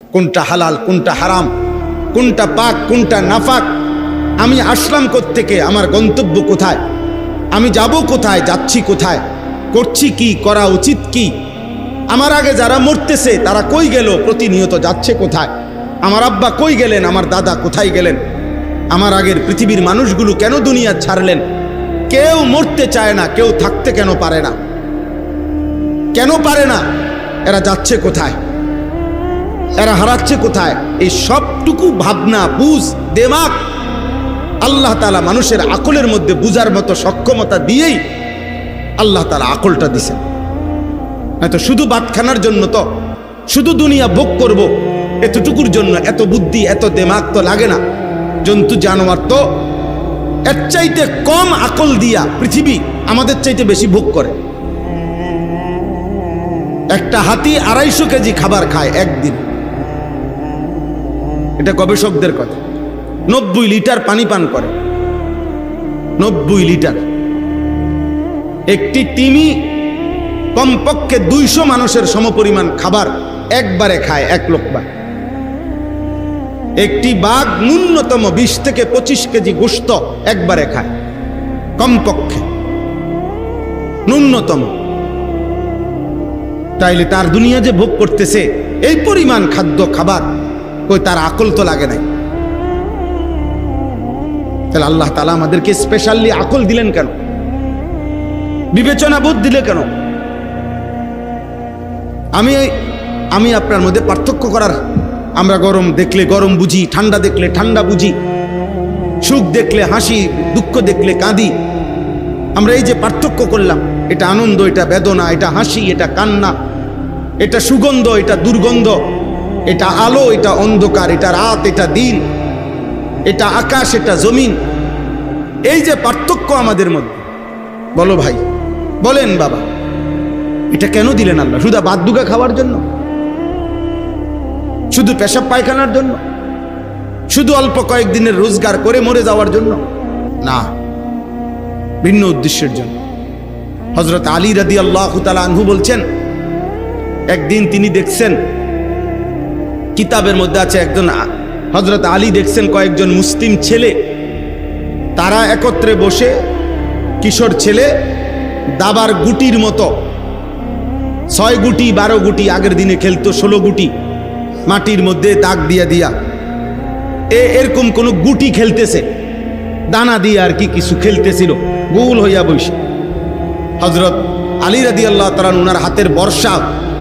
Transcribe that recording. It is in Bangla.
কোনটা হালাল, কোনটা হারাম, কোনটা পাক, কোনটা নাফাক। আমি আসলাম কোত্থেকে, আমার গন্তব্য কোথায়, আমি যাব কোথায়, যাচ্ছি কোথায়, করছি কি, করা উচিত কি। আমার আগে যারা মরতেছে তারা কই গেল, প্রতিনিয়ত যাচ্ছে কোথায়। আমার আব্বা কই গেলেন, আমার দাদা কোথায় গেলেন, আমার আগের পৃথিবীর মানুষগুলো কেন দুনিয়া ছাড়লেন। কেউ মরতে চায় না, কেউ থাকতে কেন পারে না, কেন পারে না? এরা যাচ্ছে কোথায়, এরা হারাচ্ছে কোথায়? এই সবটুকু ভাবনা, বুঝ, দেমাগ আল্লাহ তাআলা মানুষের আকলের মধ্যে বুঝার মতো সক্ষমতা দিয়েই আল্লাহ তাআলা আকলটা দিছেন। হয়তো শুধু বাতখানার জন্য, তো শুধু দুনিয়া ভোগ করব এতটুকুর জন্য এত বুদ্ধি, এত দেমাগ তো লাগে না। জন্তু জানোয়ার তো এর চাইতে কম আকল দিয়া পৃথিবী আমাদের চাইতে বেশি ভোগ করে। একটা হাতি 250 কেজি খাবার খায় একদিন, এটা গবেষকদের কথা। 90 লিটার পানি পান করে, 90 লিটার। একটি তিমি কমপক্ষে 200 মানুষের সমপরিমাণ খাবার একবারে খায়, এক লোকবা। একটি বাঘ ন্যূনতম 20 থেকে 25 কেজি গোশত একবারে খায়, কমপক্ষে, ন্যূনতম। তাইলে তার দুনিয়া যে ভোগ করতেছে এই পরিমাণ খাদ্য খাবার, কই তার আকল তো লাগে নাই। তাহলে আল্লাহ তাআলা আমাদেরকে স্পেশালি আকল দিলেন কেন, বিবেচনা বোধ দিলে কেন? আমি আপনার মধ্যে পার্থক্য করার, আমরা গরম দেখলে গরম বুঝি, ঠান্ডা দেখলে ঠান্ডা বুঝি, সুখ দেখলে হাসি, দুঃখ দেখলে কাঁদি। আমরা এই যে পার্থক্য করলাম, এটা আনন্দ, এটা বেদনা, এটা হাসি, এটা কান্না, এটা সুগন্ধ, এটা দুর্গন্ধ, এটা আলো, এটা অন্ধকার, এটা রাত, এটা দিন, এটা আকাশ, এটা জমিন। এই যে পার্থক্য আমাদের মধ্যে, বলো ভাই, বলেন বাবা, এটা কেন দিলেন আল্লাহ? শুধু ভাত দুগা খাওয়ার জন্য? শুধু পেশাব পায়খানার জন্য? শুধু অল্প কয়েকদিনের রোজগার করে মরে যাওয়ার জন্য? না, ভিন্ন উদ্দেশ্যের জন্য। হযরত আলী রাদিয়াল্লাহু তাআলা আনহু বলছেন, একদিন তিনি দেখছেন, কিতাবের মধ্যে আছে, একজন হযরত আলী দেখছেন কয়েকজন মুসলিম ছেলে, তারা একত্রে বসে, কিশোর ছেলে দাবার গুটির মতো 6 গুটি 12 গুটি, আগের দিনে খেলতো 16 গুটি, মাটির মধ্যে দাগ দিয়া দিয়া এরকম কোন গুটি খেলতেছে, দানা দিয়ে আর কি কিছু খেলতেছিল, গোল হইয়া বসে। হযরত আলী রাদিয়াল্লাহু তাআলা ওনার হাতের বর্ষা